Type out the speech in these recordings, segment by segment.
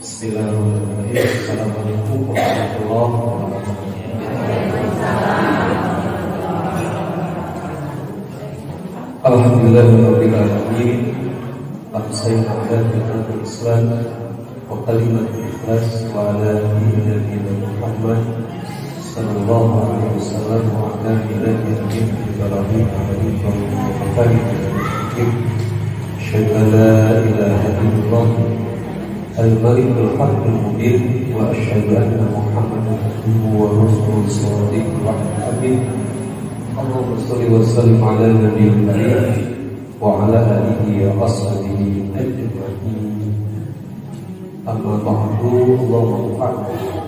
Bismillahirrahmanirrahim. Assalamualaikum warahmatullahi wabarakatuh. Alhamdulillahirabbil alamin. Assalamualaikum warahmatullahi wabarakatuh. Wa kalimatul ikhlas wa ala nabiyyina Muhammad sallallahu alaihi wasallam wa ala alihi Ibrahim wa asyhadu an la ilaha illallah al-malikul haqqul mubin wa asyhadu anna Muhammadan abduhu wa rasuluhu shadiqul amin. Allahumma shalli wa sallim ala nabiyyil karim wa ala alihi wa ashabihi ajma'in. Amma ba'du, Allahumma anfa'na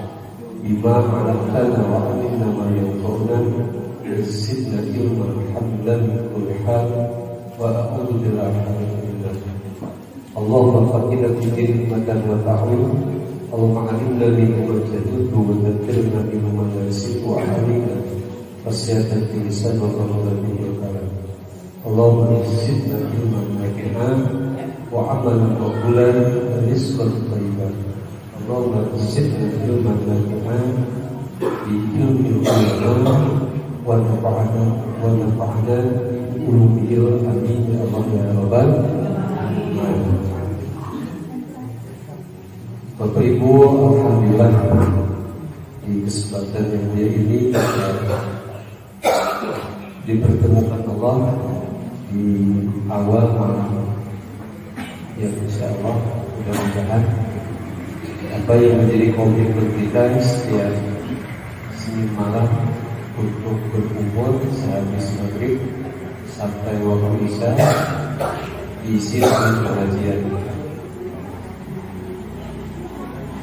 bima 'allamtana wa 'allimna ma yanfa'una wa zidna ilman hamdan min kulli hal wa a'udzu billahi Allahumma faqina fi dinina wa ta'awil. Allahumma 'allimna bima jaddu wa dhakkirna bima nasitu wa 'allimna fasiyatan fi lisan wa qawlan bil kalam. Allahumma zidna ilman nafi'an wa 'amalan maqbulan wa rizqan thayyiban. Allahumma zidna ilman nafi'an bi ilmin ulama wa nafa'ana bi ulumil amin ya Allah ya rabbal alamin. Bapak Ibu, alhamdulillah di kesempatan yang mulia ini dipertemukan Allah di awal malam yang insyaallah mudah-mudahan apa yang menjadi komitmen kita setiap Senin malam untuk berkumpul sehabis maghrib sampai waktu isya diisi dengan pengajian.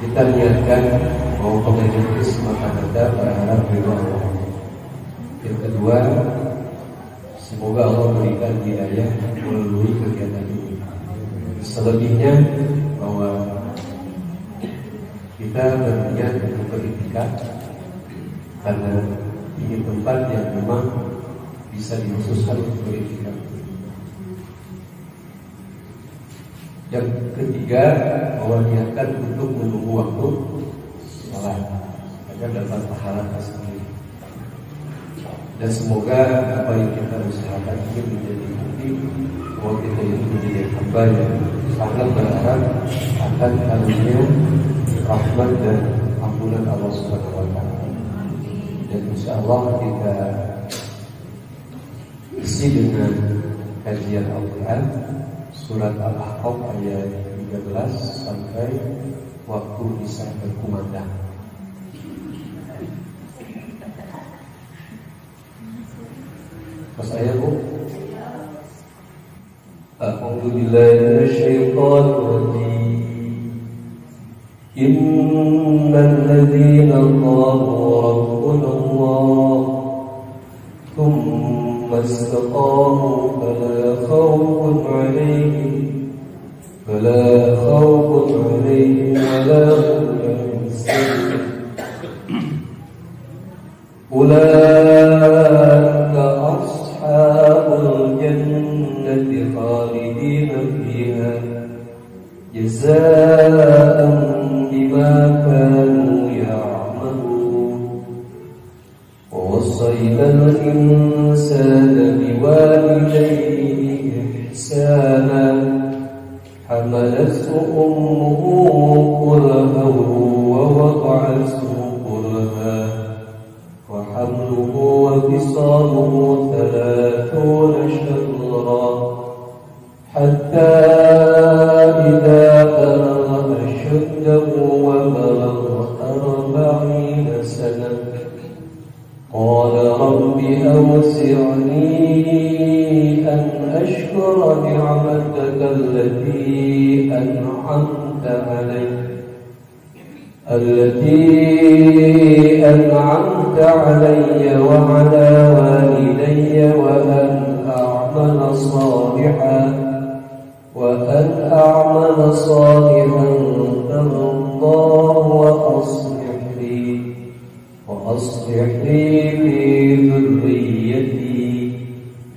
Kita niatkan bahwa pengajian itu semata-mata berharap ridha Allah. Yang kedua, semoga Allah berikan hidayah melalui kegiatan ini. Selebihnya bahwa kita berniat untuk beriktikaf karena ini tempat yang memang bisa dikhususkan untuk beriktikaf. Yang ketiga, bahwa niatkan untuk menunggu waktu sholat agar dapat pahala tersendiri. Dan semoga apa yang kita usahakan ini menjadi bukti bahwa kita ini menjadi hamba yang sangat berharap akan karunia rahmat dan ampunan Allah Subhanahu wa taala. Dan insyaallah kita isi dengan kajian Al-Quran surat Al-Ahqaf ayat 13 sampai waktu isya berkumandang. Pas ayat Bu. A'udzu billahi minasyaitonir rajim. Innal ladzina qalu rabbuna Allah thumma istaqamu fala khawfun 'alaihim wa la hum yahzanun. Ulaika ashabul jannati khalidina fiha jazaa'an bima kanu ya'malun. Wa wassayna al-insana biwalidayhi ihsana hamalathu ummuhu kurhan wa wada'athu kurhan wa hamluhu wa fisaluhu 30 shahran hatta idza balagha ashuddahu wa balagha 40 sanatan qala rabbi awzi'ni an ashkura ni'mataka allati an'amta alayya wa 'ala walidayya wa an a'mala salihan tardahu wa aslih li fi dhurriyyati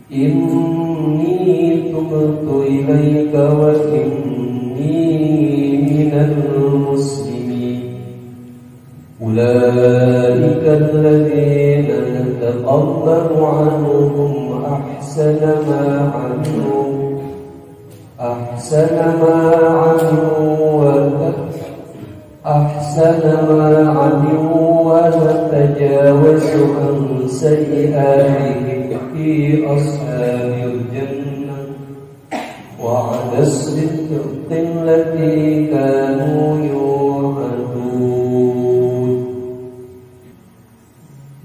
inni tubtu ilayka wa inni minal muslimin. أولئك الذين نتقبل عنهم أحسن ما عملوا ونتجاوز عن سيئاتهم في أصحاب الجنة وعلى الصدق التي كانوا يوعدون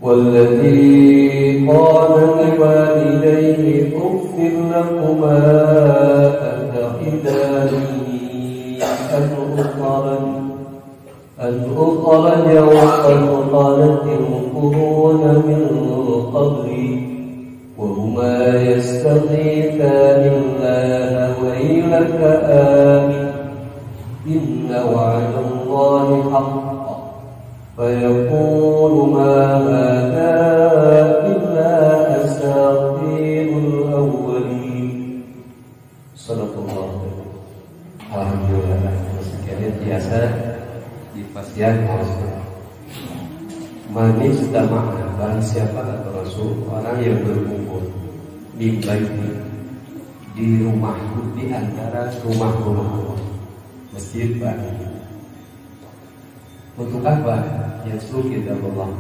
والذي قال لوالديه أف لكما أتعداني أن أخرج وقد خلت القرون من قبلي وهما يستغيثان الله ويلك آمن إن وعد الله حق فيقول ما هذا إلا أساطير الأولين. صدق الله. Alhamdulillah, sekalian biasa dipasihan manis dama'ah, barang siapa kata Rasul, orang yang berkumpul di rumah, di antara rumah-rumah Allah, masjid bagi. Untuk apa? Yatlu kitab Allah.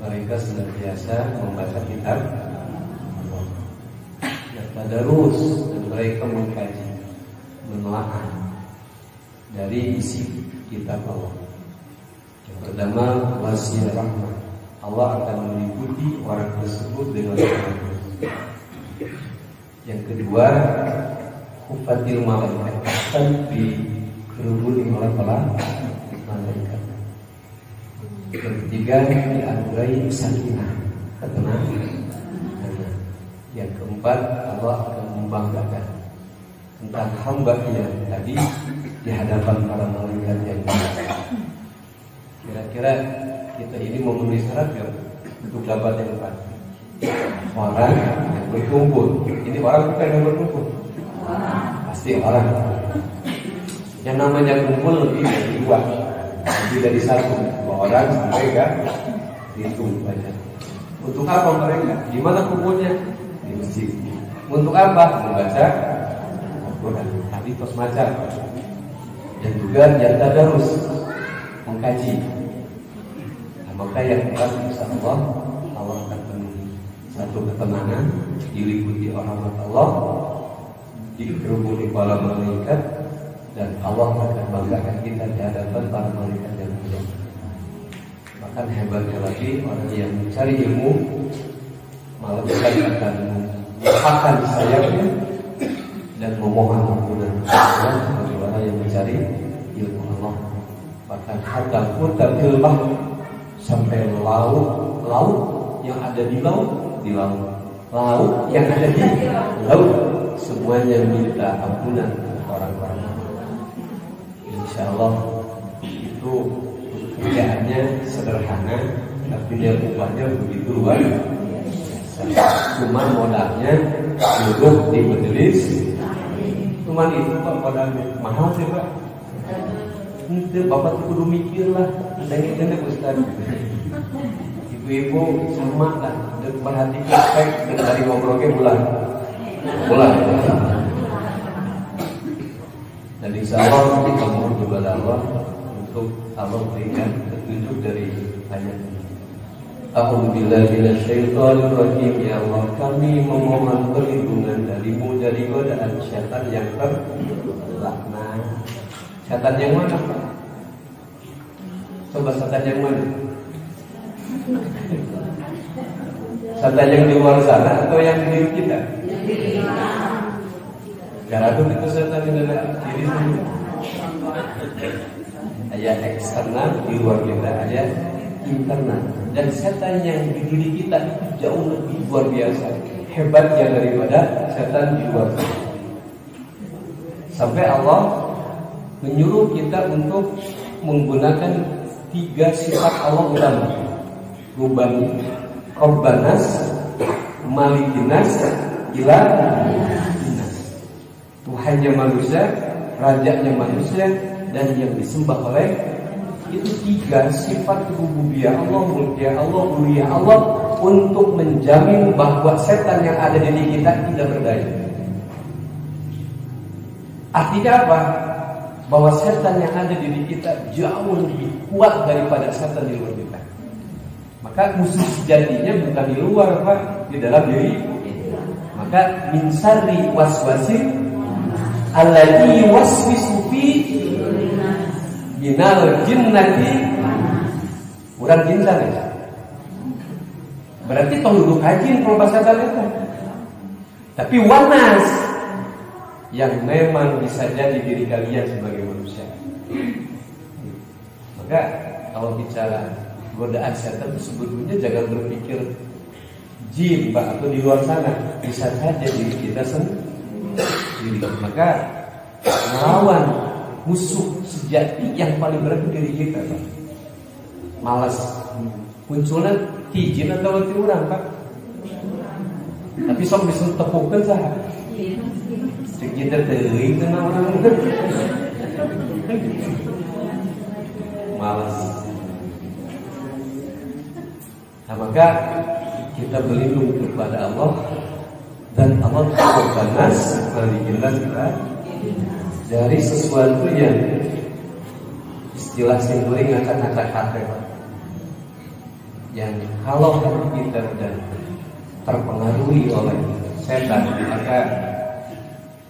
Mereka senantiasa membaca kitab Allah, tadarus, dan mereka mengkaji, menelaah dari isi kitab Allah. Yang pertama, wasiat rahmat. Allah akan meliputi orang tersebut dengan rahmat. Yang kedua, kufatil malaikat, akan dikerumuni oleh para malaikat. Yang ketiga, dianugerai sakinah, ketenangan. Yang keempat, Allah akan membanggakan tentang hamba yang tadi di hadapan para malaikat yang mulia. Kira-kira kita ini memenuhi syarat ya untuk dapat yang pasti. Orang yang berkumpul, ini orang bukan yang berkumpul, pasti orang. Yang namanya kumpul lebih dari dua, lebih dari satu, dua orang sampai enggak dihitung banyak. Untuk apa mereka? Di mana kumpulnya? Di masjid. Untuk apa? Membaca Al-Quran, hadits macam, dan juga yang tadarus, mengkaji. Nah, maka yang keras insyaallah Allah akan penuhi satu ketenangan, diliputi rahmat Allah, dikerumuni para malaikat, dan Allah akan banggakan kita di hadapan para malaikat yang mulia. Bahkan hebatnya lagi, orang yang mencari ilmu malaikat akan mengepakkan sayapnya dan memohon ampunan Allah bagi orang yang mencari ilmu Allah. Bahkan hatta kutab ilmah, sampai laut yang ada di laut yang ada di laut semuanya minta ampunan orang-orang. Insyaallah itu kerjaannya sederhana, tapi dia upahnya begitu luar biasa. Cuma modalnya duduk di majelis. Cuman itu Pak, modalnya mahal sih Pak. Itu Bapak kudu mikir lah, dengar Ustaz. Ibu-ibu sama lah, dan perhatikan baik dari ngobrolnya bulan. Dan insyaallah nanti kamu kepada Allah untuk Allah berikan petunjuk dari ayat ini. A'udzubillahi minasyaitonir rajim. Ya Allah, kami memohon perlindungan darimu dari godaan syaitan yang terlaknat. Syaitan yang mana Pak? Coba syaitan yang mana? Syaitan yang di luar sana atau yang di diri kita? Karena itu syaitan di dalam diri sendiri. Ayat eksternal di luar kita, ayat internal. Dan setan yang di diri kita itu jauh lebih luar biasa hebatnya daripada setan di luar sana. Sampai Allah menyuruh kita untuk menggunakan 3 sifat Allah utama: Rubani, Robbanas, Malikinas, Ilahinas. Tuhannya manusia, rajanya manusia, dan yang disembah oleh Itu 3 sifat rububiyah Allah, mulkiyah Allah, uluhiyah Allah untuk menjamin bahwa setan yang ada di diri kita tidak berdaya. Artinya apa? Bahwa setan yang ada di diri kita jauh lebih kuat daripada setan di luar kita. Maka musuh sejatinya bukan di luar, Pak, di dalam diri. Maka min syarri waswasil alladzi yuwaswisu fi minal jinnati. Urang jinsan ya. Berarti tong kajin kalau bahasa Taleta. Tapi wanas yang memang bisa jadi diri kalian sebagai manusia. Maka kalau bicara godaan setan itu sebetulnya jangan berpikir jin Pak atau di luar sana, bisa saja diri kita sendiri. Maka melawan musuh sejati yang paling berat diri kita Pak. Malas munculnya tijin atau ti urang Pak. Tapi sok bisa tepukeun saha. Cek kita teuing cenah urang. Malas. Nah, maka kita berlindung kepada Allah dan Allah berbanas melindungi kita dari sesuatu yang istilah singguling ngacak-ngacak hati, yang kalau kita sudah terpengaruhi oleh setan, maka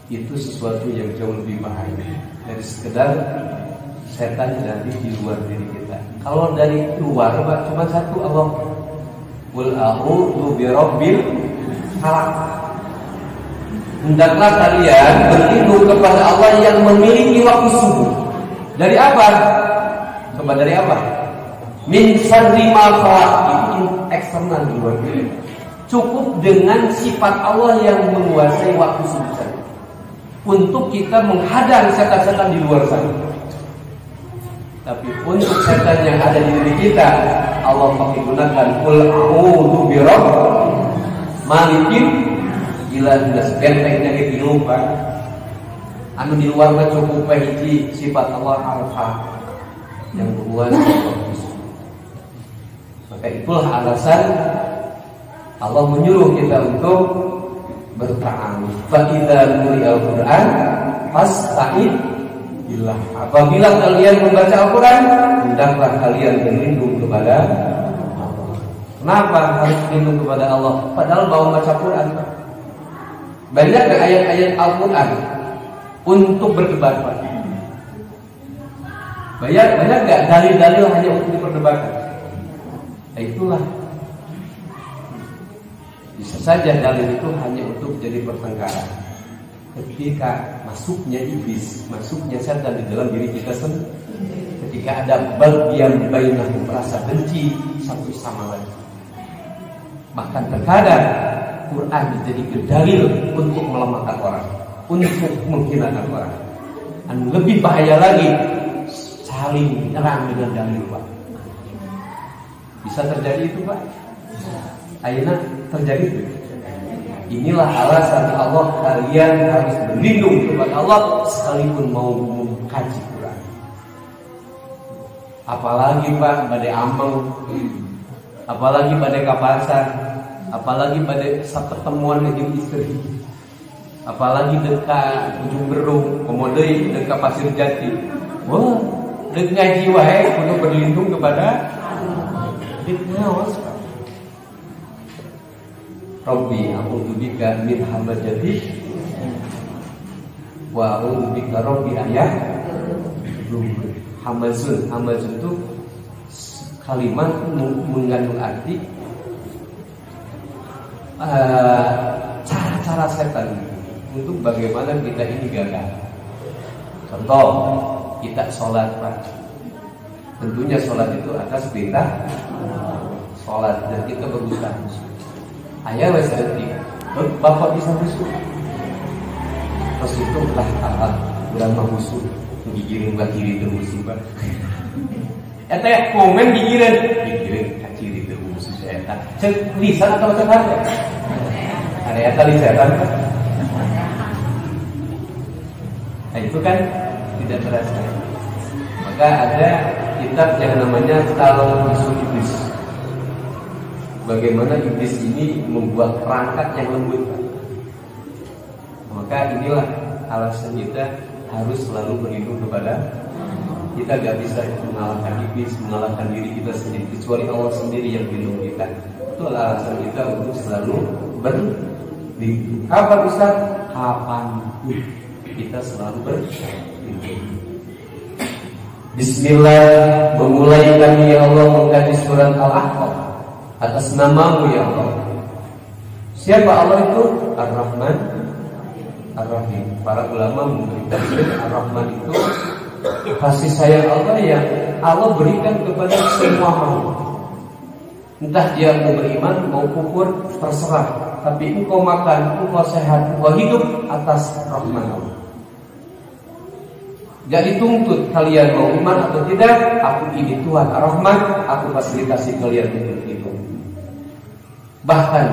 itu sesuatu yang jauh lebih bahaya dari sekedar setan dari di luar diri kita. Kalau dari luar Pak, cuma satu Allah. Qul a'udzu birabbil falaq. Hendaklah kalian berlindung kepada Allah yang memiliki waktu subuh. Dari apa? Coba dari apa? Min syarri ma khalaq. Itu eksternal di luar diri. Cukup dengan sifat Allah yang menguasai waktu subuh saja untuk kita menghadang setan-setan di luar sana. Tapi untuk setan yang ada di diri kita, Allah pakai gunakan qul a'udzu birabbil malikin. Gila jelas bentengnya ke Pak. Anu di luar mah cukup hiji sifat Allah al-Haq yang berkuasa. Maka itulah alasan Allah menyuruh kita untuk berta'awudz. Fa idza quri'al Qur'an fasta'id billah. Apabila kalian membaca Al-Quran, hendaklah kalian berlindung kepada Allah. Kenapa harus berlindung kepada Allah? Padahal mau baca Quran. Banyak ayat-ayat Al-Quran untuk berdebat. Banyak gak dalil-dalil hanya untuk diperdebatkan? Nah, itulah. Bisa saja dalil itu hanya untuk jadi pertengkaran. Ketika masuknya iblis, masuknya setan di dalam diri kita sendiri, ketika ada bagian bainahum merasa benci satu sama lain. Bahkan terkadang Quran menjadi dalil untuk melemahkan orang, untuk menghinakan orang. Dan lebih bahaya lagi, saling menyerang dengan dalil Pak. Bisa terjadi itu Pak? Ayeuna terjadi itu. Inilah alasan Allah kalian harus berlindung kepada Allah sekalipun mau mengkaji Quran. Apalagi Pak badai ameng, apalagi badai kapasan, apalagi badai pertemuan dengan istri, apalagi dekat ujung berung, kemudian dekat pasir jati. Wah, dek ngaji wae untuk berlindung kepada Allah. Rabbi a'udzubika min hamazati wa a'udzubika rabbi ayah. Hamazun itu kalimat mengandung arti cara-cara setan untuk bagaimana kita ini gagal. Contoh, kita sholat Pak. Tentunya sholat itu atas perintah sholat dan kita berusaha. Ayah wasati, bapak bisa musuh. Pas itu lah udah musuh, gigirin buat kiri terus Pak. Eta komen gigirin kiri terus musuh saya. Cek lisan atau cek hati? Ada eta lisan. Nah itu kan tidak terasa. Maka ada kitab yang namanya Talbisul Iblis. Bagaimana iblis ini membuat perangkat yang lembut. Maka inilah alasan kita harus selalu berlindung kepada. Kita gak bisa mengalahkan iblis, mengalahkan diri kita sendiri, kecuali Allah sendiri yang melindungi kita. Itu alasan kita untuk selalu berlindung. Kapan Ustaz? Kapan kita selalu berlindung. Bismillah, memulai kami ya Allah mengkaji surat Al-Ahqaf atas namamu ya Allah. Siapa Allah itu? Ar-Rahman Ar-Rahim. Para ulama memberitakan Ar-Rahman itu kasih sayang Allah yang Allah berikan kepada semua makhluk. Entah dia mau beriman, mau kufur, terserah. Tapi engkau makan, engkau sehat, engkau hidup atas rahmat Allah. Jadi tuntut kalian mau iman atau tidak. Aku ini Tuhan Ar-Rahman, aku fasilitasi kalian untuk itu. Bahkan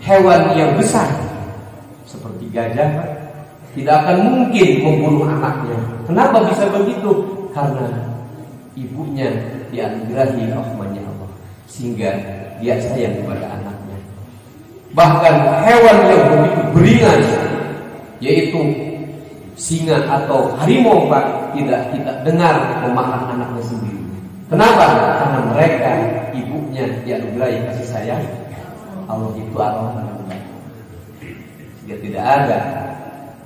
hewan yang besar seperti gajah tidak akan mungkin membunuh anaknya. Kenapa bisa begitu? Karena ibunya dianugerahi rahmatnya Allah, sehingga dia sayang kepada anaknya. Bahkan hewan yang begitu beringas, yaitu singa atau harimau, Pak, tidak kita dengar memakan anaknya sendiri. Kenapa? Karena mereka ibunya dianugerahi kasih sayang Allah itu Allah. Sehingga tidak ada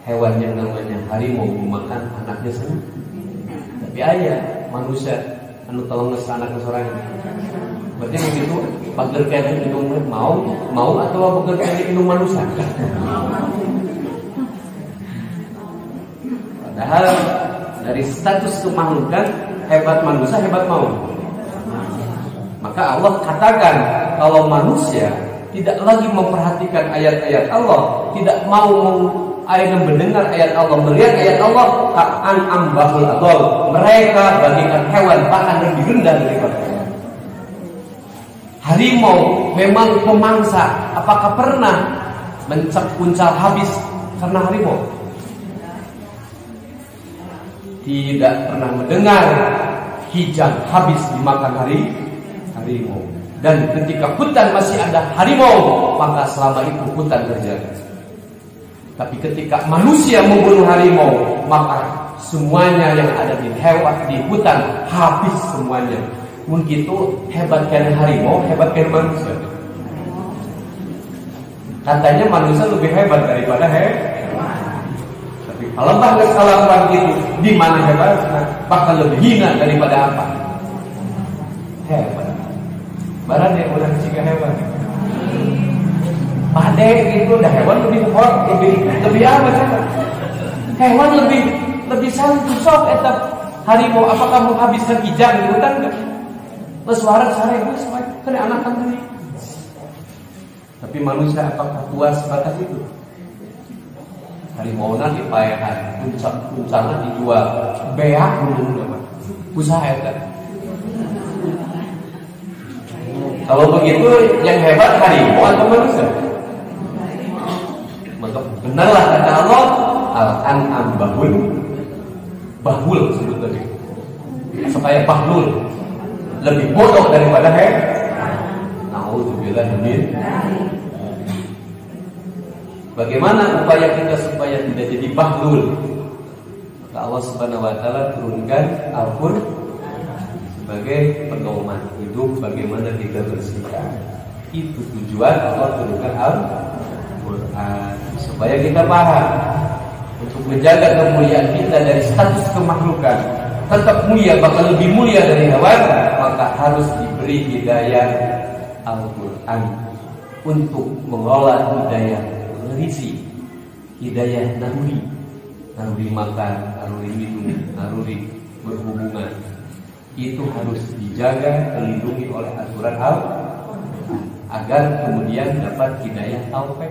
hewan yang namanya harimau memakan anaknya sendiri. Tapi ayah manusia anu tolong nges anaknya seorang. Berarti begitu pager kayak hidung mau atau pager kayak hidung manusia. Padahal dari status kemakhlukan hebat manusia, hebat mau. Maka Allah katakan kalau manusia tidak lagi memperhatikan ayat-ayat Allah, tidak mau mendengar ayat Allah, melihat ayat Allah, ka'an bahul adol, mereka bagikan hewan bahkan lebih rendah daripada hewan. Harimau memang pemangsa. Apakah pernah puncal habis karena harimau? Tidak pernah mendengar hijab habis dimakan harimau. Dan ketika hutan masih ada harimau, maka selama itu hutan terjaga. Tapi ketika manusia membunuh harimau, maka semuanya yang ada di hutan habis semuanya. Mungkin itu hebat karena harimau, hebat karena manusia. Katanya manusia lebih hebat daripada hewan. Tapi kalau bahkan kalau gitu, di mana hebatnya? Bahkan lebih hina daripada apa? Hebat. Barang yang udah jika hewan. Pade itu udah hewan lebih hot, lebih apa kan? Hewan lebih santu sok etap harimau. Apakah menghabiskan kijang di hutan enggak? Pesuara sare gue kena anak tadi. Tapi manusia apakah puas batas itu? Harimau nanti payahan, puncaknya dijual beak dulu nama. Usaha eta. Kalau begitu yang hebat harimau atau manusia? Maka benarlah kata Allah, al-an'am bahul sebut tadi. Supaya bahlul lebih bodoh daripada hewan. Nauzubillah min. Bagaimana upaya kita supaya tidak jadi bahlul? Maka Allah Subhanahu wa taala turunkan Al-Qur'an sebagai pedoman hidup bagaimana kita bersikap. Itu tujuan Allah turunkan Al-Qur'an supaya kita paham untuk menjaga kemuliaan kita dari status kemakhlukan tetap mulia, bahkan lebih mulia dari hewan, maka harus diberi hidayah Al-Qur'an untuk mengelola hidayah rizki, hidayah naluri makan, naluri minum, naluri berhubungan. Itu harus dijaga, dilindungi oleh aturan Al-Qur'an agar kemudian dapat hidayah taufik,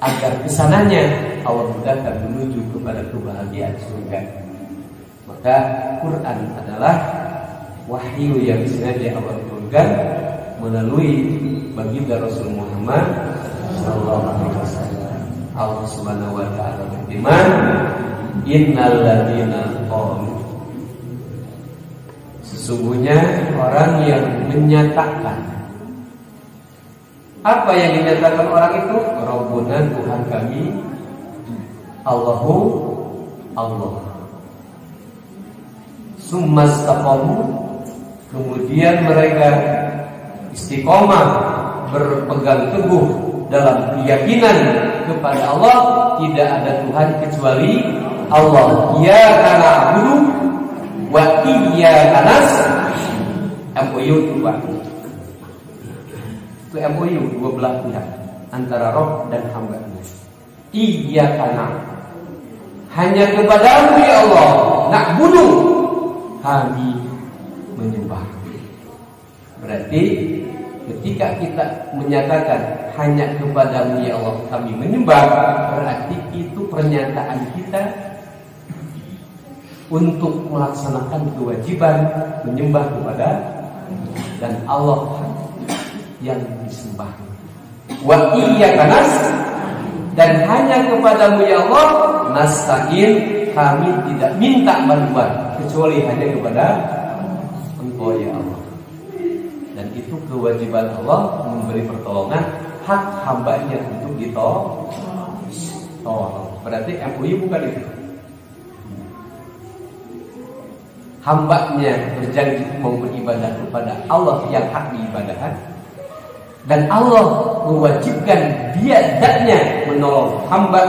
agar kesananya Allah mudahkan menuju kepada kebahagiaan surga. Maka Quran adalah wahyu yang sengaja Allah turunkan melalui baginda Rasul Muhammad sallallahu alaihi wasallam. Allah Subhanahu wa taala berfirman, innal ladzina qalu Sesungguhnya orang yang menyatakan, apa yang dinyatakan orang itu? Rabbuna, Tuhan kami, Allahu, Allah. Summastaqamu, kemudian mereka istiqomah, berpegang teguh dalam keyakinan kepada Allah, tidak ada Tuhan kecuali Allah. Iyyaka na'budu wa iyyaka nasta'in. MOU itu Pak. Itu MOU dua belah pihak antara Rabb dan hamba-Nya. Iyyaka na'budu, hanya kepadamu ya Allah, na'budu, kami menyembah. Berarti ketika kita menyatakan hanya kepadamu ya Allah kami menyembah, berarti itu pernyataan kita untuk melaksanakan kewajiban menyembah kepada dan Allah yang disembah. Wa iyyaka nasta'in, dan hanya kepadamu ya Allah nasta'in, kami tidak minta bantuan kecuali hanya kepada Engkau ya Allah. Dan itu kewajiban Allah memberi pertolongan, hak hambanya untuk ditolong. Berarti MUI bukan itu. Hambanya berjanji mau beribadah kepada Allah yang hak diibadahkan, dan Allah mewajibkan dia zatnya menolong hamba,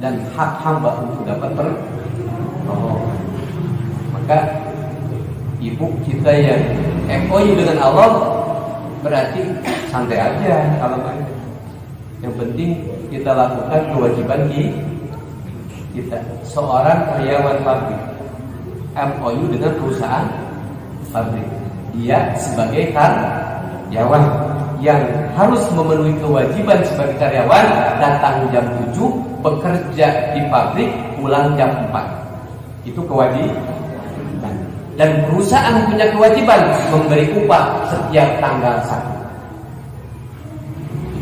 dan hak hamba untuk dapat pertolongan. Maka ibu kita yang MOU dengan Allah berarti santai aja kalau main. Yang penting kita lakukan kewajiban kita. Seorang karyawan pabrik MOU dengan perusahaan pabrik, dia sebagai karyawan yang harus memenuhi kewajiban sebagai karyawan, datang jam 7, bekerja di pabrik, pulang jam 4. Itu kewajiban. Dan perusahaan punya kewajiban memberi upah setiap tanggal 1.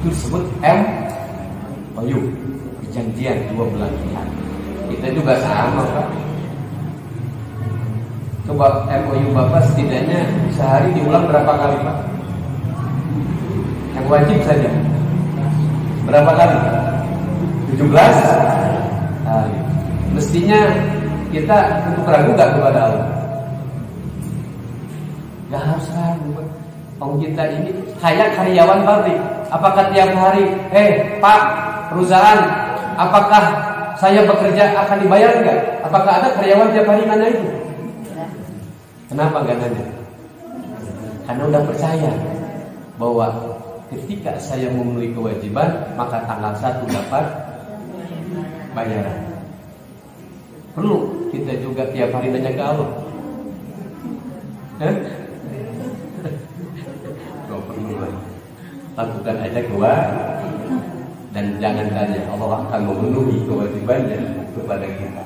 Itu disebut MOU, perjanjian dua belah pihak. Kita juga sama Pak. Coba MOU Bapak setidaknya sehari diulang berapa kali Pak? Yang wajib saja berapa kali? 17 kali. Mestinya kita untuk ragu gak kepada Allah? Gak harus ragu. Om kita ini kayak karyawan pabrik. Apakah tiap hari, Pak, perusahaan, apakah saya bekerja akan dibayar enggak? Apakah ada karyawan tiap hari nanya itu? Kenapa enggak nanya? Karena udah percaya bahwa ketika saya memenuhi kewajiban, maka tanggal 1 dapat bayaran. Perlu kita juga tiap hari nanya ke Allah. Lakukan aja dan jangan tanya, Allah akan memenuhi kewajibannya kepada kita.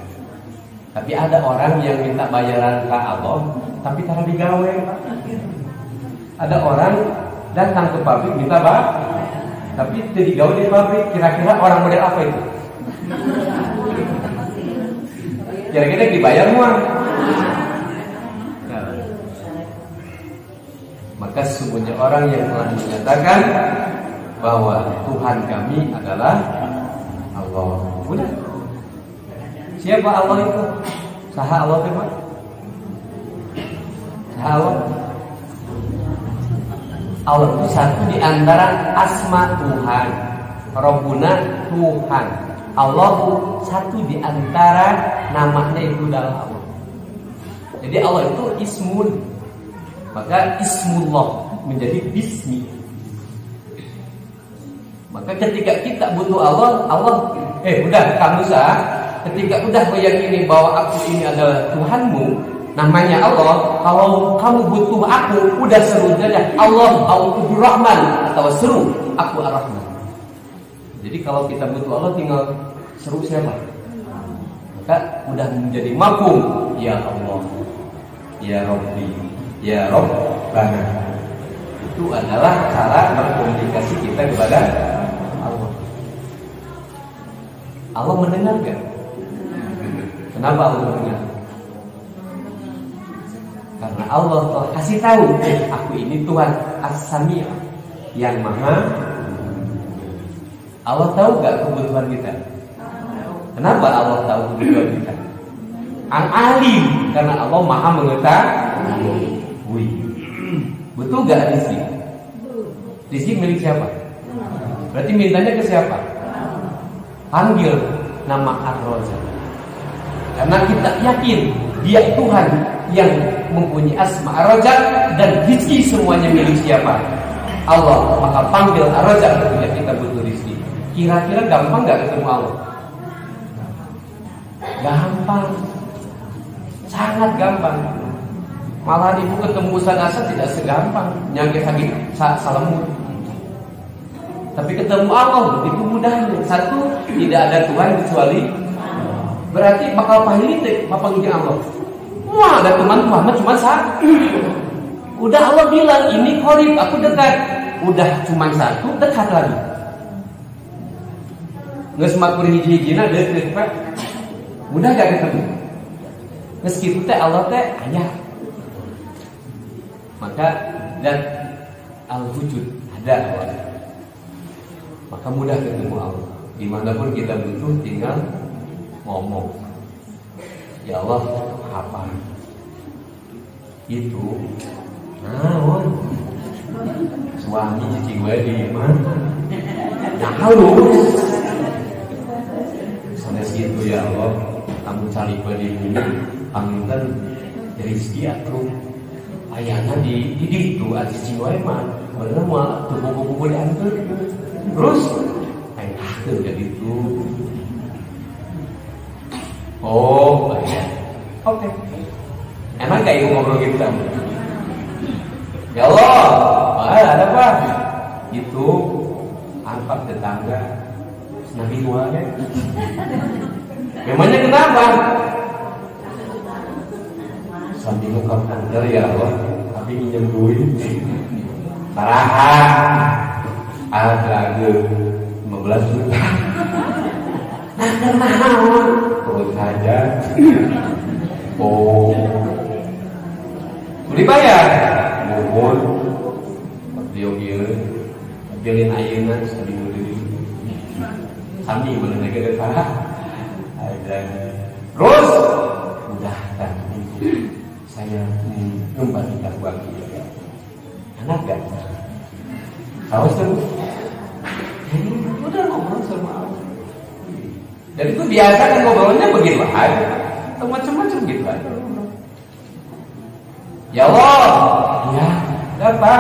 Tapi ada orang yang minta bayaran ke Allah, tapi cara digawe Pak. Ada orang datang ke pabrik minta tapi itu digawe di pabrik. Kira-kira orang model apa itu? Kira-kira dibayar uang. Maka sesungguhnya orang yang telah menyatakan bahwa Tuhan kami adalah Allah. Udah. Siapa Allah itu? Saha Allah Pak? Saha Allah. Allah itu satu di antara asma Tuhan. Rabbuna Tuhan. Allah satu di antara namanya itu adalah Allah. Jadi Allah itu ismun. Maka ismullah menjadi bismi. Maka ketika kita butuh Allah, udah kamu sah. Ketika udah meyakini bahwa aku ini adalah Tuhanmu, namanya Allah. Kalau kamu butuh aku, udah seru saja Allah, aku Rahman, atau seru aku Ar-Rahman. Jadi kalau kita butuh Allah, tinggal seru siapa? Maka udah menjadi mafhum. Ya Allah, ya Rabbi, ya Rabbana. Itu adalah cara berkomunikasi kita kepada Allah. Allah mendengar gak? Kenapa Allah mendengar? Karena Allah telah kasih tahu, aku ini Tuhan As-Sami' yang maha. Allah tahu gak kebutuhan kita? Kenapa Allah tahu kebutuhan kita? Al-Alim, karena Allah maha mengetahui. Betul gak rizki? Rizki milik siapa? Berarti mintanya ke siapa? Panggil nama Ar-Razzaq. Karena kita yakin Dia Tuhan yang mempunyai asma Ar-Razzaq dan rizki semuanya milik siapa? Allah. Maka panggil Ar-Razzaq ketika kita butuh rizki. Kira-kira gampang gak ketemu Allah? Gampang, sangat gampang. Malah ibu ketemu Ustaz Asad tidak segampang nyangkir sakit salamu. Tapi ketemu Allah itu mudahnya. Satu, tidak ada Tuhan kecuali. Berarti bakal pahit panggil Allah. Wah, ada Tuhan Muhammad cuma satu. Udah Allah bilang ini qarib, aku dekat. Udah cuma satu, dekat lagi. Nggak semakur hiji-hijina deket Pak. Mudah gak ketemu. Meskipun teh Allah teh ayah. Maka dan al-wujud ada Allah. Maka mudah ketemu Allah. Dimanapun kita butuh tinggal ngomong. Ya Allah, apa? Itu naon? Suami cici gue di mana? Nah, halo. Sampai segitu ya Allah, kamu cari gue di bumi, paminten rezeki atau ayahnya di itu ada cici gue mah, bener mah tuh buku-buku diantar. Terus, tuh jadi itu. Oh, iya. Oke. Emang kayak ngobrol gitu kan? Ya Allah, ada apa? Itu angkat tetangga Nabi Muhammad. Memangnya kenapa? Sambil muka kantor ya Allah, tapi minjem duit. Parahan. Ada 15 juta. Nah, kenapa? Terus saja. Oh, dibayar. Mohon. Dia bilin ayeuna sekali dulu. Kami mengenai ke depan. Ada. Terus udah kan. Saya kembalikan uang dia. Anak gak? Tahu tuh? Udah ngobrol sama Allah. Dan itu biasa kan ngobrolnya begitu aja, macam-macam gitu aja. Ya Allah, ya, apa?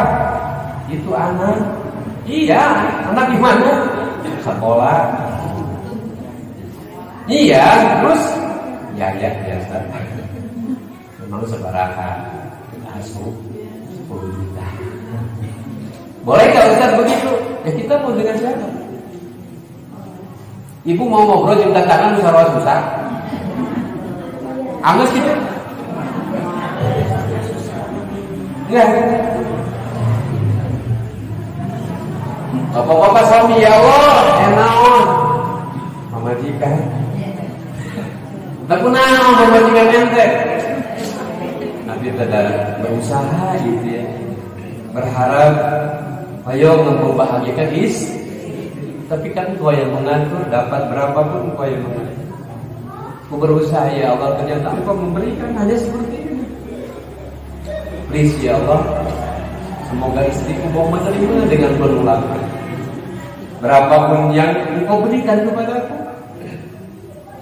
Itu anak. Iya, anak di mana? Sekolah. Iya, terus ya biasa. Memang sebarakan asuh 10 juta. Boleh nggak Ustaz begitu? Ya kita mau dengan siapa? Ibu mau ngobrol cinta tangan musyawarah susah. Angus gitu? Enggak. Bapak-bapak suami ya Allah, enaon. Mamajikan. Tapi naon mamajikan ente. Nabi tidak berusaha gitu ya. Berharap ayo membahagiakan istri. Tapi kan kau yang mengatur, dapat berapapun kau yang mengatur. Aku berusaha ya Allah, ternyata Engkau memberikan hanya seperti ini. Please ya Allah, semoga istriku mau menerima dengan penuh lapar. Berapapun yang Engkau berikan kepadaku,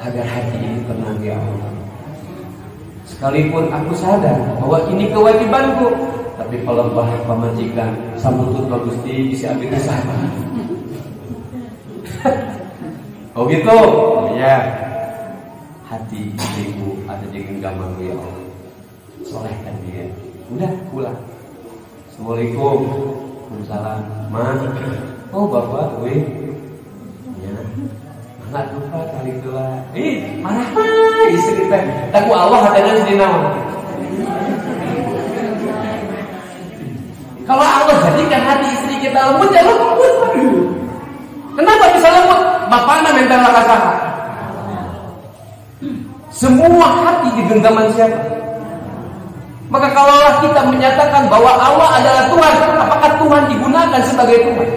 agar hati ini tenang ya Allah. Sekalipun aku sadar bahwa ini kewajibanku, tapi kalau bapak majikan sambutut bagus bisa ambil kesana. Oh gitu, ya. Hati ibu ada di genggamanmu ya Allah. Solehkan dia. Udah pulang. Assalamualaikum. Waalaikumsalam. Ma. Oh bapak, weh. Ya. Anak lupa kali itulah. Marah istri teh. Taku Allah hatena di naon. Kalau Allah jadikan hati istri kita lembut ya lembut. Kenapa bisa lembut? Bapaknya mental lakasaha. Semua hati di genggaman siapa? Maka kalaulah kita menyatakan bahwa Allah adalah Tuhan, apakah Tuhan digunakan sebagai Tuhan?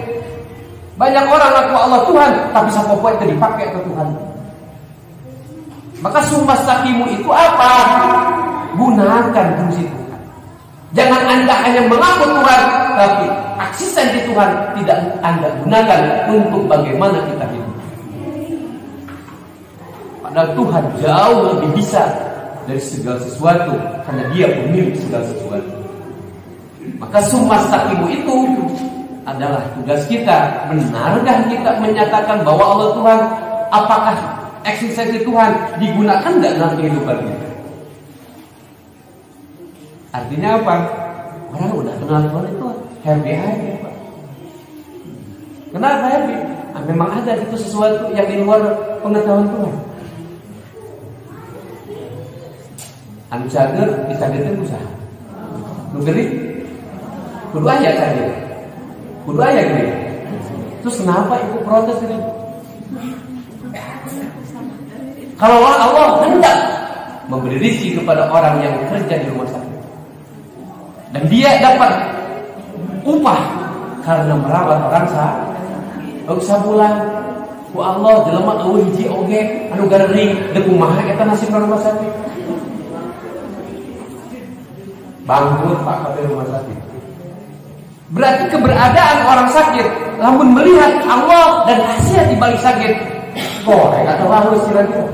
Banyak orang ngaku Allah Tuhan, tapi sapopo itu dipakai ke Tuhan. Maka sumpah sakimu itu apa? Gunakan fungsi Tuhan. Jangan Anda hanya mengaku Tuhan, tapi eksistensi Tuhan tidak Anda gunakan untuk bagaimana kita hidup. Padahal Tuhan jauh lebih bisa dari segala sesuatu, karena Dia pemilik segala sesuatu. Maka sumpah sakimu itu adalah tugas kita. Benarkah kita menyatakan bahwa Allah Tuhan? Apakah eksistensi Tuhan digunakan tidak dalam kehidupan kita? Artinya apa? Orang udah kenal Tuhan itu happy aja, Pak. Kenapa happy? Memang ada itu sesuatu yang di luar pengetahuan Tuhan. Anu cager, dicagerkan usaha. Lu geli? Kudu ayat saja. Kudu ayat geli. Terus kenapa ibu protes ini? Kalau Allah hendak memberi rezeki kepada orang yang kerja di rumah sakit, dan dia dapat upah karena merawat orang sabulan, ku Allah jelema eueuh hiji oge anu garering deuk kumaha eta nasib rumah sakit. Bangkrut Pak kabeh rumah sakit. Berarti keberadaan orang sakit, lamun melihat Allah dan hasil di balik sakit, kata Allah kira-kira.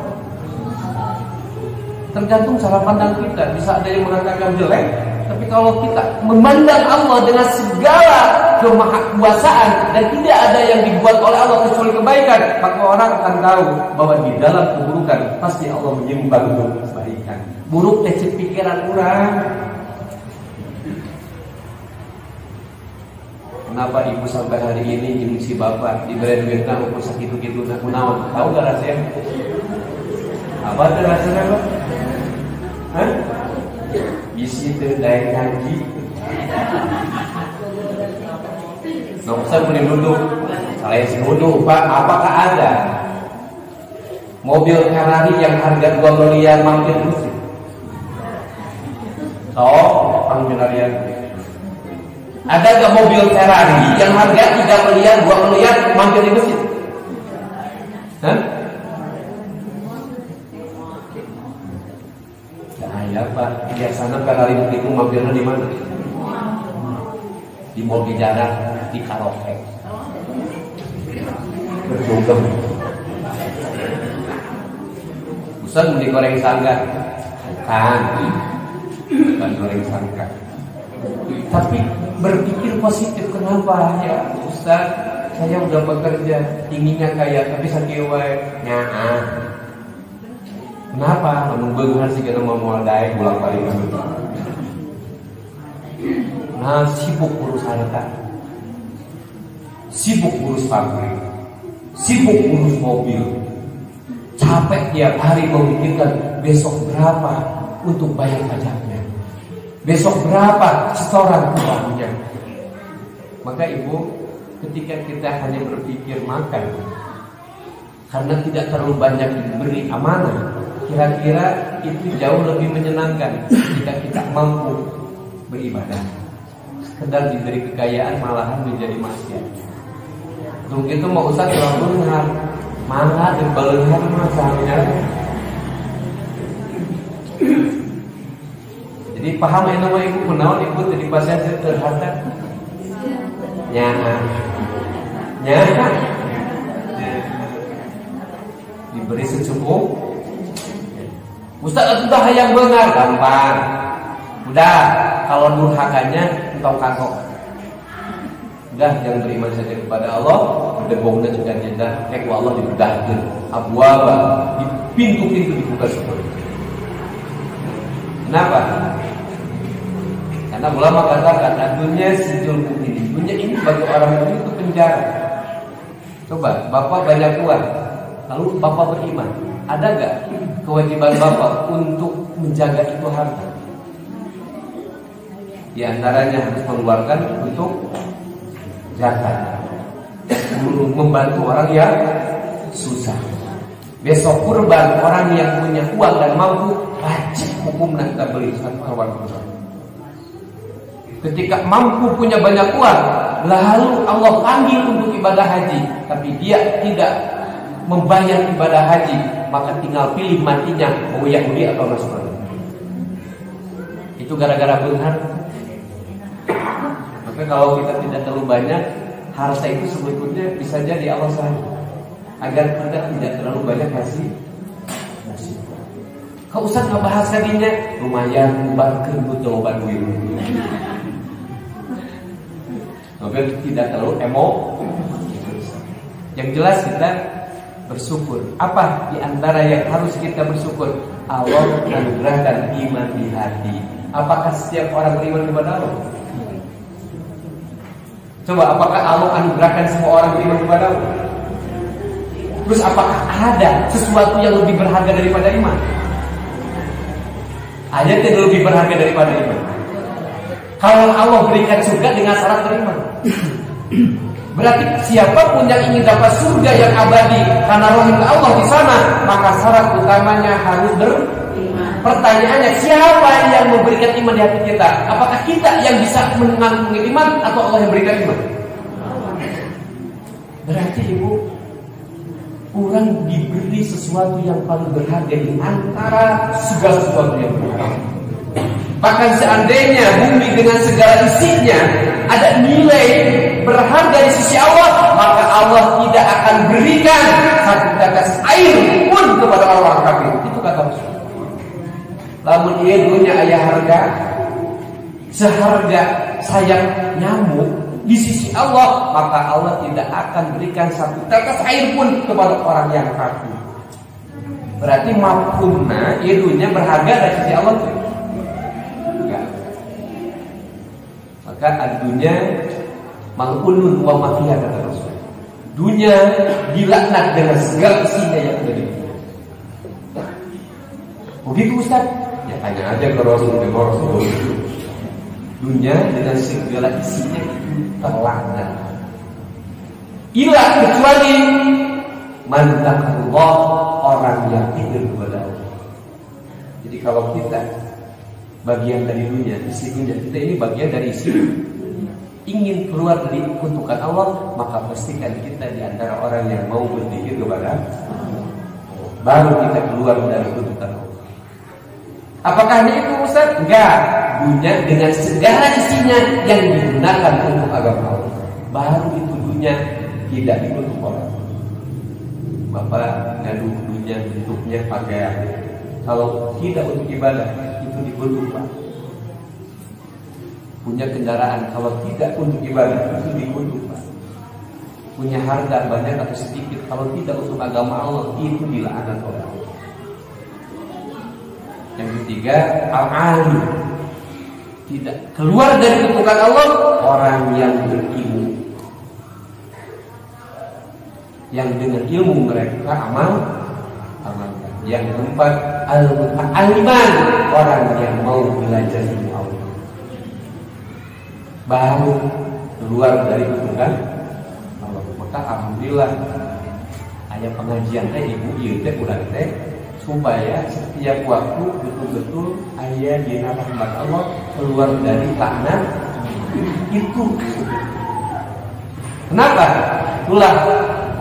Tergantung cara pandang kita. Bisa ada yang mengatakan jelek, tapi kalau kita memandang Allah dengan segala kemahakuasaan dan tidak ada yang dibuat oleh Allah kecuali kebaikan, maka orang akan tahu bahwa di dalam keburukan pasti Allah menyimpan kebaikan. Buruk teh pikiran orang. Kenapa ibu sampai hari ini ibu si bapak diberi duit nak ukur sakit gitu nak kunaon? Tahu gak rasanya? Apa tuh rasanya Pak? Hah? Isi itu daya janji. Nggak usah boleh duduk. Saya duduk Pak. Apakah ada mobil Ferrari yang harga 2 miliar mampir musik? Oh, panggilan. Ada gak mobil Ferrari yang harga 3 miliar, 2 miliar mampir di masjid? Hah? Nah ya Pak, biasanya Ferrari itu mampirnya di mana? Di mall jarak, di karaoke. Berjogem. Bukan beli goreng sangga. Bukan goreng sangga. Tapi berpikir positif. Kenapa ya Ustaz, saya udah bekerja inginnya kaya tapi sakit wae nyaah. Kenapa? Lamun beunghar sih kita mau daek bolak-balik. Nah, sibuk urus harta, sibuk urus pabrik, sibuk urus mobil, capek tiap hari memikirkan besok berapa untuk bayar pajaknya, besok berapa setoran uangnya. Maka ibu, ketika kita hanya berpikir makan karena tidak terlalu banyak diberi amanah, kira-kira itu jauh lebih menyenangkan jika kita mampu beribadah. Sekedar diberi kekayaan malahan menjadi maksiat. Untuk itu mau usah terlalu benar, malah dan balehan masalahnya. Jadi paham yang nama ibu menawan ibu jadi pasien terhadap nyaha diberi secukup. Ustaz itu dah yang benar gampang. Udah, kalau durhakanya entong kagok. Udah, jangan beriman saja kepada Allah. Berbongna juga jendah. Ku Allah dibedahkan abwaba, di pintu-pintu dibuka seperti itu. Kenapa? Karena ulama katakan dunia sijul ini. Dunia ini bagi orang mukmin itu penjara. Coba, bapak banyak uang, lalu bapak beriman. Ada gak kewajiban bapak untuk menjaga itu harta? Di antaranya harus mengeluarkan untuk zakat, membantu orang yang susah. Besok kurban orang yang punya uang dan mampu wajib hukumnya kita beli satu kawan kurban. ketika mampu punya banyak uang, lalu Allah panggil untuk ibadah haji, tapi dia tidak membayar ibadah haji, maka tinggal pilih matinya mau Yahudi atau Nasrani. Itu gara-gara benar. Maka kalau kita tidak terlalu banyak, harta itu sebetulnya bisa jadi Allah sayang agar kita tidak terlalu banyak kasih. Kau Ustaz nggak bahas tadinya, lumayan bahkan butuh obat dulu. Maka tidak terlalu Yang jelas kita bersyukur. Apa di antara yang harus kita bersyukur? Allah anugerahkan iman di hati. Apakah setiap orang beriman kepada Allah? Coba, apakah Allah anugerahkan semua orang beriman kepada Allah? Terus apakah ada sesuatu yang lebih berharga daripada iman? Ada yang lebih berharga daripada iman. Kalau Allah berikan surga dengan syarat beriman, berarti siapapun yang ingin dapat surga yang abadi karena rahim Allah di sana, maka syarat utamanya harus beriman. Pertanyaannya, siapa yang memberikan iman di hati kita? Apakah kita yang bisa mengandung iman atau Allah yang berikan iman? Berarti ibu, orang diberi sesuatu yang paling berharga di antara segala sesuatu yang berharga. Bahkan seandainya bumi dengan segala isinya ada nilai berharga di sisi Allah, maka Allah tidak akan berikan satu tetes air pun kepada orang kafir. Itu kata Rasul. Lamun ia dunia ayah harga seharga sayap nyamuk di sisi Allah, maka Allah tidak akan berikan satu tetes air pun kepada orang yang kafir. Berarti mafhumna ilmunya berharga dari sisi Allah. Enggak. Maka dunia mal'unun wa mafiha kata Rasul. Dunia dilaknat dengan segala isinya yang ada di dunia. Begitu Ustaz? Ya tanya aja ke Rasul. Dunia dengan segala isinya itu terlaknat. Ilah kecuali mantakallah, orang yang tidak kepada Allah. Jadi kalau kita bagian dari dunia, isi dunia kita ini bagian dari isi, ingin keluar dari keuntungan Allah, maka pastikan kita di antara orang yang mau berzikir kepada Allah. Baru kita keluar dari keuntungan Allah. Apakah ini itu Ustaz? Enggak. Dunia dengan segala isinya yang digunakan untuk agama Allah, baru itu dunia tidak dikutuk orang. Bapak ngadu dunia bentuknya pakaian, kalau tidak untuk ibadah itu dikutuk Pak. Punya kendaraan, kalau tidak untuk ibadah itu dikutuk Pak. Punya harta banyak atau sedikit, kalau tidak untuk agama Allah itu dilaknat oleh Allah. Yang ketiga, al-alim, tidak keluar dari keuntungan Allah, orang yang berilmu, yang dengan ilmu mereka amalkan. Yang keempat, al-muta'alliman, orang yang mau belajar ilmu Allah, baru keluar dari keuntungan Allah. Maka alhamdulillah ayat pengajian ibu ieu teh urang teh supaya setiap waktu betul-betul ayah di rahmat Allah keluar dari laknat itu. Kenapa? Itulah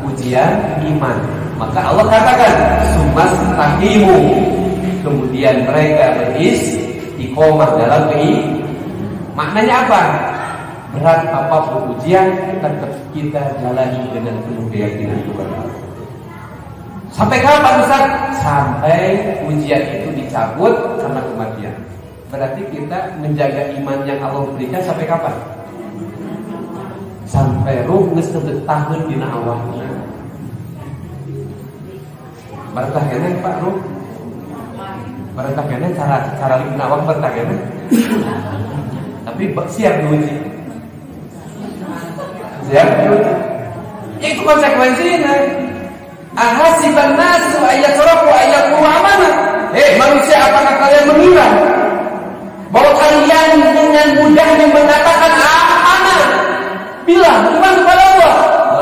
ujian iman. Maka Allah katakan sumas taqimu, kemudian mereka beristiqomah dalam keimanan. Maknanya apa? Berat apapun ujian tetap kita jalani dengan penuh keyakinan kepada Allah. Sampai kapan Ustaz? Sampai ujian itu dicabut karena kematian. Berarti kita menjaga iman yang Allah berikan sampai kapan? Sampai ruh geus teu betahkeun dina awakna. Baratah keneh Pak ruh. Baratah keneh cara dina awak baratah keneh. Tapi siap diuji. Siap diuji. Itu konsekuensinya. Ahasiban nasu ayatraku ayaqulu amana. Manusia, apakah kalian mengira bahwa kalian dengan mudahnya mengatakan amanah? Bilang iman kepada Allah.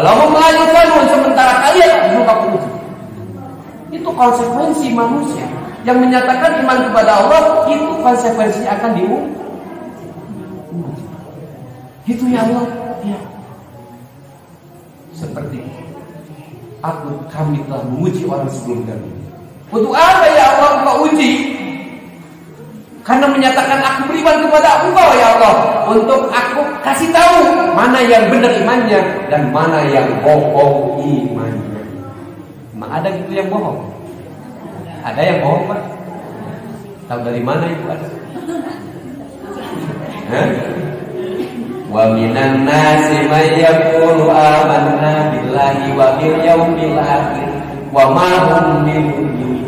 Allahumma mengajukan sementara kalian juga puji. Itu konsekuensi manusia yang menyatakan iman kepada Allah, itu konsekuensinya akan diuji. Gitu ya Allah. Ya. Seperti kami telah menguji orang sebelum kami. Untuk apa ya Allah Engkau uji? Karena menyatakan aku beriman kepada Engkau ya Allah. Untuk aku kasih tahu mana yang benar imannya dan mana yang bohong imannya. Emang ada gitu yang bohong? Ada yang bohong Pak? Tahu dari mana itu ada? Wa minan nasi may yaqulu amanna billahi wa bil yaumil akhir wa ma hum bimu'minin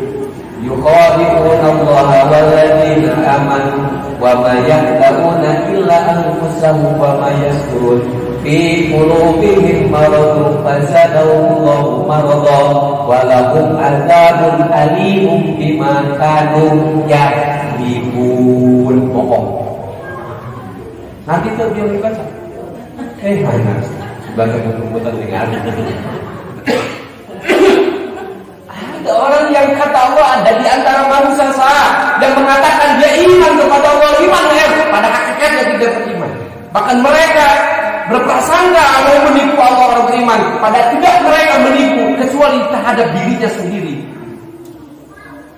yukhadi'una Allaha wal ladzina amanu wa ma yakhda'una illa anfusahum wa ma yashurun fi qulubihim maradun fazadahumullahu marada wa lahum adzabun alimun bima kanu yakdzibun. Bohong. Nanti tuh dia dibaca. Hanya baca buku-buku dengar. Ada orang yang kata Allah ada di antara manusia yang mengatakan dia iman kepada Allah, iman pada hakikatnya tidak beriman. Bahkan mereka berprasangka mau menipu Allah orang beriman, padahal tidak mereka menipu kecuali terhadap dirinya sendiri.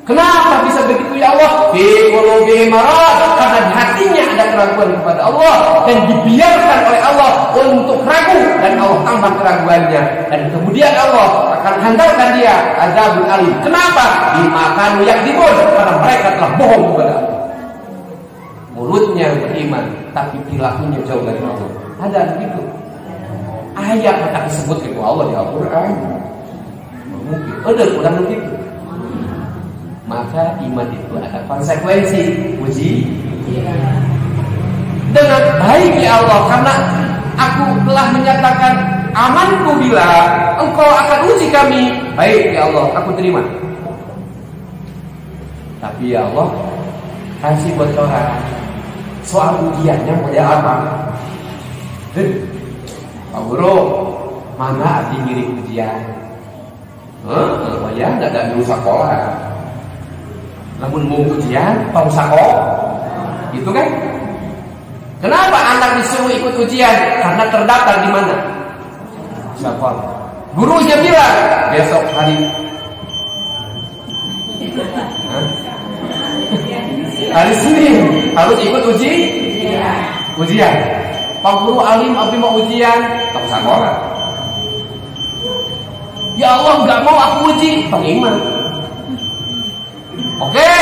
Kenapa bisa begitu ya Allah? Fi qulubihim marad, karena di hatinya ada keraguan kepada Allah dan dibiarkan oleh Allah untuk ragu dan Allah tambah keraguannya dan kemudian Allah akan hantarkan dia azabul alim. Kenapa? Dimakan yakdibun, karena mereka telah bohong kepada Allah. Mulutnya beriman tapi perilakunya jauh dari Allah. Ada begitu. Ayat tak disebut itu Allah di Al-Qur'an. Mungkin ada kurang begitu. Maka iman itu ada konsekuensi uji dengan baik ya Allah, karena aku telah menyatakan amanku bila Engkau akan uji kami. Baik ya Allah, aku terima. Tapi ya Allah, kasih bocoran soal ujiannya model apa? Pak Guru, mana arti ngirim ujian? Ya, tidak ada dulu sekolah. Namun mau ujian, mau sekolah, itu kan? Kenapa anak disuruh ikut ujian? Karena terdaftar di mana? Sekolah. Gurunya bilang besok hari Senin harus ikut ujian. Pak Guru alim, abi mau ujian, tak sekolah. Ya Allah, nggak mau aku uji, pengiman. Oke,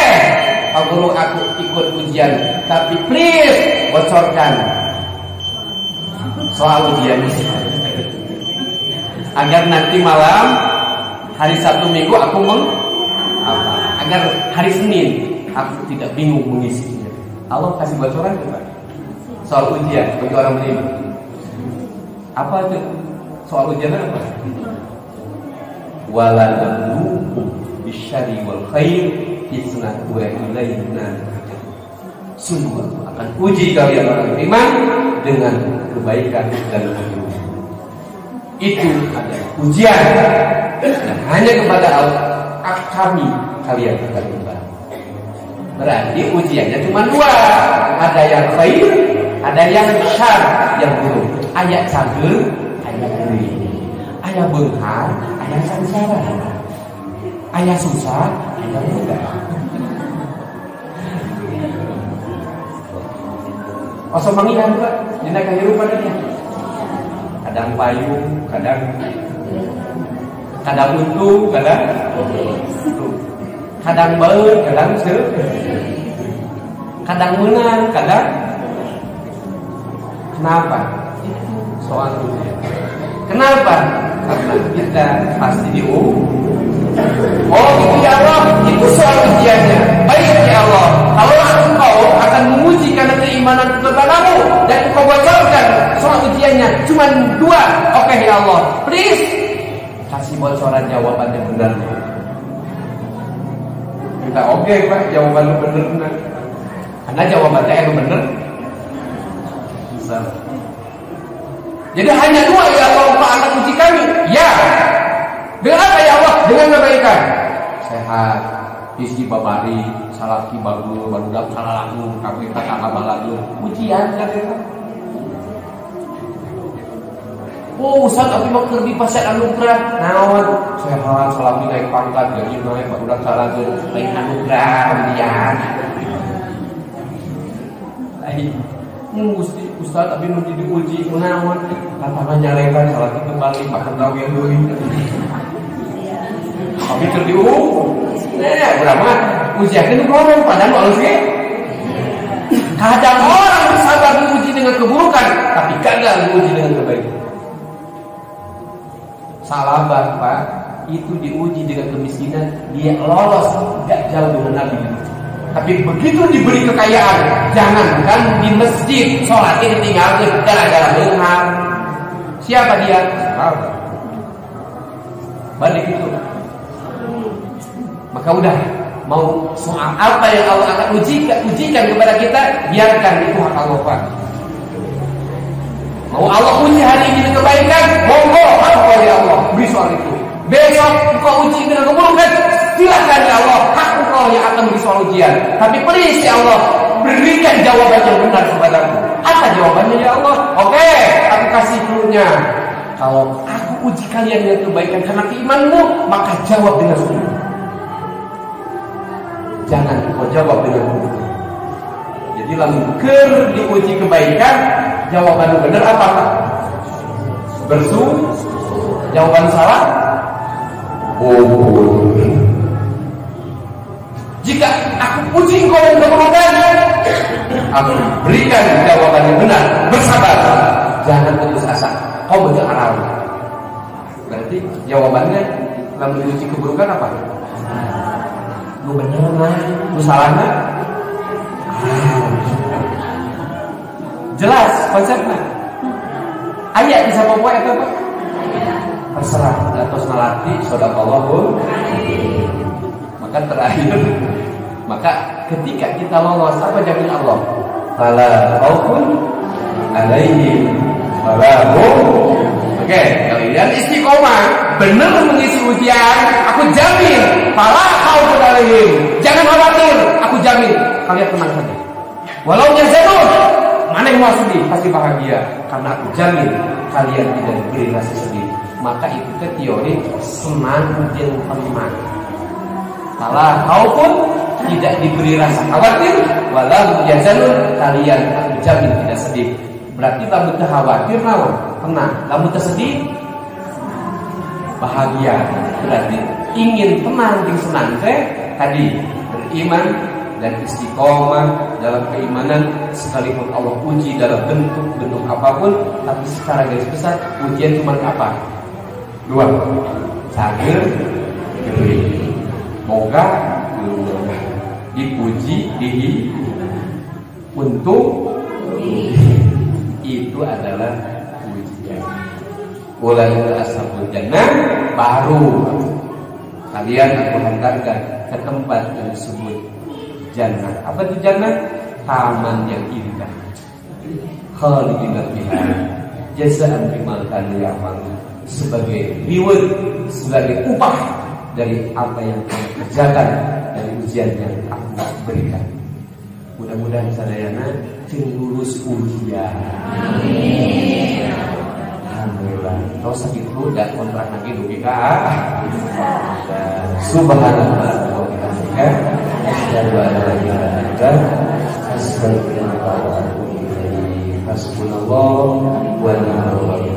Pak Guru aku ikut ujian, tapi please bocorkan soal ujian ini agar nanti malam hari Sabtu Minggu aku agar hari Senin aku tidak bingung mengisinya. Allah kasih bocoran juga soal ujian bagi orang beriman. Apa itu soal ujian apa? Waladhu bisyari wal khair isna wa ilaina. Sungguh akan uji kalian orang beriman dengan kebaikan dan keburukan. Itu adalah ujian dan hanya kepada Allah kami kalian akan kembali. Berarti ujiannya cuma dua, ada yang khair, ada yang syar, yang buruk. Ayat cager, ayat gurih, ayat benghar, ayat sangsara, ayat susah, ayat mudah. Osok mangihan Pak, dina kehidupan ini. Kadang payung, kadang untung, kadang baur, kadang kadang menang, kadang. Kenapa? Itu soal dunia. Kenapa? Karena kita pasti diuji. Oh gitu ya Allah, itu soal ujiannya. Baik ya Allah, kalau Engkau akan menguji karena keimanan kepadamu dan Engkau bocorkan soal ujiannya cuma dua, oke ya Allah, please kasih bocoran jawabannya benar. Kita oke Pak, jawabannya benar. Karena jawabannya yang benar. Bisa. Jadi hanya dua ya Allah, Engkau akan uji kami. Ya. Dengan apa ya Allah? Dengan kebaikan. Sehat, istri babari, salaki bagus, baru dapat salah lagu, kami kata abah lagu. Ujian kan itu. Oh Ustaz, tapi mau kerja di pasar anugerah. Nawan sehat, selama naik pangkat, gaji naik, pak udah salah tuh naik anugerah dia. Gusti Ustaz, tapi nanti diuji menawan. Tantangan nyalekan, salah itu kembali, makan tahu yang dulu. Tapi terdiu, berapa? Ujian itu orang padahal kalau sih. Kadang orang bersabar diuji dengan keburukan, tapi gagal diuji dengan kebaikan. Salah Pak, itu diuji dengan kemiskinan, dia lolos, gak jauh dengan Nabi. Tapi begitu diberi kekayaan, jangankan di masjid sholat ini tinggal gara-gara dengar. Siapa dia? Sahabat. Balik itu. Maka udah, mau soal apa yang Allah akan ujikan kepada kita, biarkan itu hak Allah Pak. Mau Allah uji hari ini dengan kebaikan, monggo, hak ya Allah, beri soal itu. Besok engkau uji dengan keburukan, silakan ya Allah, hak engkau yang akan beri soal ujian. Tapi please ya Allah, berikan jawaban yang benar kepadaku. Apa jawabannya ya Allah? Oke, aku kasih dulunya. Kalau aku uji kalian dengan kebaikan karena keimanmu, maka jawab dengan sungguh. Jangan kau jawab dengan benar. Jadi lalu diuji kebaikan, jawaban benar apa Pak? Jawaban salah? Oh. Jika aku uji kau dengan keburukan, aku berikan jawaban yang benar. Bersabar, jangan putus asa. Kau betul arah. Berarti jawabannya lalu diuji keburukan apa? Lu bener lah, lu salah lah. Jelas konsepnya. Ayat bisa bawa itu Pak. Terserah, terus nalati sodaqallahu. Maka terakhir, maka ketika kita lolos apa jamin Allah? Fala khaufun alaihim wala hum. Oke, kalian istiqomah, benar mengisi ujian, aku jamin fala khaufun alaihim. Jangan khawatir, aku jamin kalian tenang saja. Walau yahzanun, mana yang mau sedih pasti bahagia karena aku jamin kalian tidak diberi rasa sedih. Maka itu ke teori semakin tenang. Salah khaufun, tidak diberi rasa khawatir, walau yahzanun, kalian aku jamin tidak sedih. Berarti lamun khawatir naon? Tenang. Lamun tersedih bahagia. Berarti ingin tenang jeung senang teh tadi beriman dan istiqomah dalam keimanan, sekalipun Allah uji dalam bentuk apapun, tapi secara garis besar ujian cuma apa? Dua, sagir, gede. Moga dipuji, untuk itu adalah ujian. Mulai ashabul jannah, baru kalian aku hantarkan ke tempat yang disebut jannah. Apa itu jannah? Taman yang indah. Khalidina fiha jazaa'an bima kanu ya'malun. Sebagai reward, sebagai upah dari apa yang kamu kerjakan, dari ujian yang aku berikan. Mudah-mudahan sadayana lulus ujian. Amin. Alhamdulillah. Kau sakit dulu dan kontrak lagi dugi ka. Subhanallah wa bihamdihi asyhadu an la ilaha illa anta astaghfiruka wa atubu ilaik. Hasbunallah wa ni'mal wakeel.